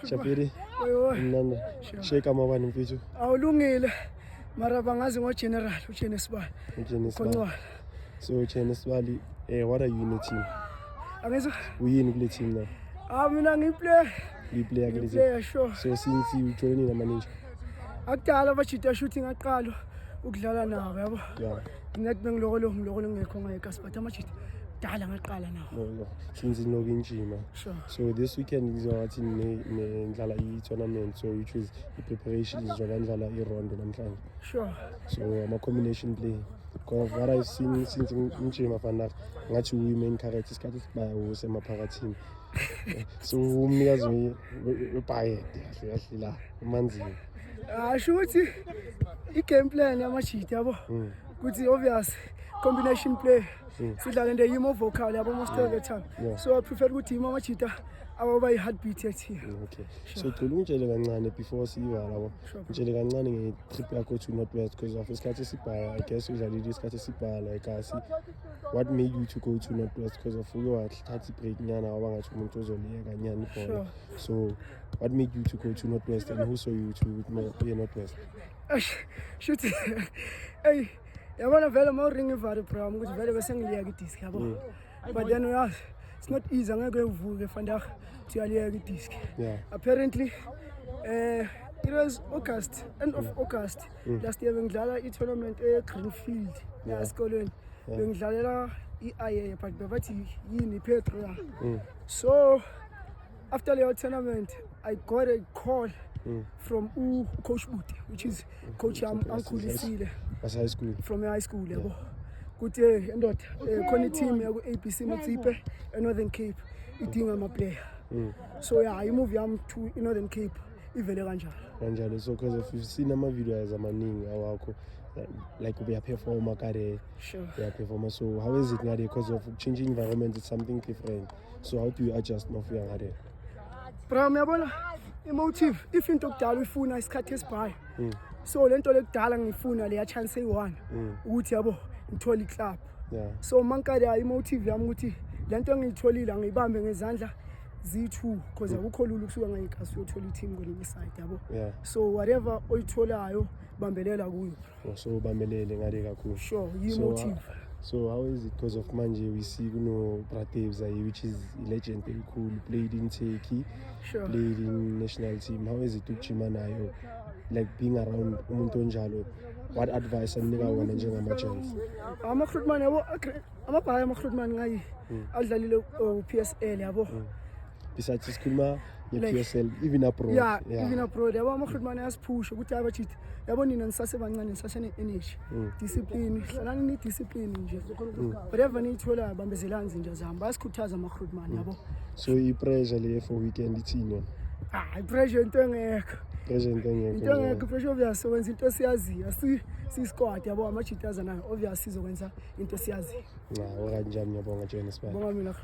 Chapiri, mnandi. Shake amabani mfethu. Awulungile. Mara bangazi ngogeneral uJenesibali. uJenesibali. So Jenesibali, what are you in the team? Angezo? Uyini kule team now? Mina ngiplay. You play kule team. Yeah, sure. So since you joined na manager. Akudala bajita shooting aqalo ukudlala nawo yabo. Yeah. Ngathi bengilokolo ngekho ngayekasi but amajita dala ngaqala nawo. No. Since no ginjima. Sure. So this weekend is what in ngidlala tournament, so you choose the preparation is ngidlala irondo namhlanje. Sure. So I'm a combination play. Because what I've seen since ngijima fana ngathi women characters isikhathi sibaya usemaphakathini. So umnikazi webhaye yahlila emanzini. Asho ukuthi I-game plan yamajita yabo. Kuthi obvious combination play. Sidlala nje yimo vocal yabo most of the time. So I prefer ukuthi yimo amajita awaba i-heartbeat yathi. Okay. So cela ungitshele kancane before siyiwa labo. Ngitshele kancane nge-trip yakho to Northwest because of isikhathi sibhaya. I guess udlalile isikhathi sibhaya like asi. What made you to go to Northwest because of uke wathatha break nyana wabangathi umuntu ozoliyeka nyana ibhola. So what made you to go to Northwest and who saw you to Northwest? Shoot. Hey, yabona vele mawuring ivari bram ukuthi vele bese ngiliyeka idisk yabo. But then it's not easy angeke uvuke vandag uyaliyeka idisk. Yeah. Apparently it was August, end of August. Last year bengidlala I-tournament eGreenfield esikolweni. Bengidlalela I-IA but bathi yini Petro. So after the tournament I got a call from Coach Buti, which is Coach Uncle Isile. As high school. From high school yabo. Kuthi endoda khona team yaku ABC Motsipe eNorthern Cape idinga ama player. So yeah, I move yam to Northern Cape ivele kanjalo. Kanjalo so because if you've seen ama videos amaningi awakho like we are performer kare. Sure. We are performer. So how is it ngade because of changing environment it's something different. So how do you adjust now for ngade? Bram yabona emotive if into okudala uyifuna isikhathi esibhayi. So lento lekudala ngifuna leya chance eyi1 ukuthi yabo ngithola iclub. Yeah. So mankade emotive yami ukuthi lento engiyitholile ngiyibambe ngezandla Z2 because akukho lula ukusuka ngayikasi uyothola i-team kwelinye side yabo. Yeah. So whatever oyitholayo bambelela kuyo. So bambelele ngade kakhulu. Sure, emotive. So how is it because of manje we see Pratevs which is a legend very cool, played in Turkey, played in national team. How is it ukujima nayo like being around umuntu onjalo? What advice anika wona njengama-chance? Ama-recruitment yabo amabhayi ama-recruitment ngayi adlalile PSL yabo. Besides isikhuluma nge-PSL even abroad. Yeah, even abroad yabo ama-recruitment ayasiphusha ukuthi abajita yabo nina nisasebancane nisasene-energy discipline hlalani ni-discipline nje whatever niyitholayo bambezelani zinja zami bayasikhuthaza ama-recruitment yabo. So i-pressure le for weekend ithini yona? I-pressure into engekho. Into engekho pressure obvious wenza into siyaziyo si-squad yabo amajita aza nayo obvious sizokwenza into siyaziyo. Okanjani ngiyabonga Jenesibali. Bonga mina.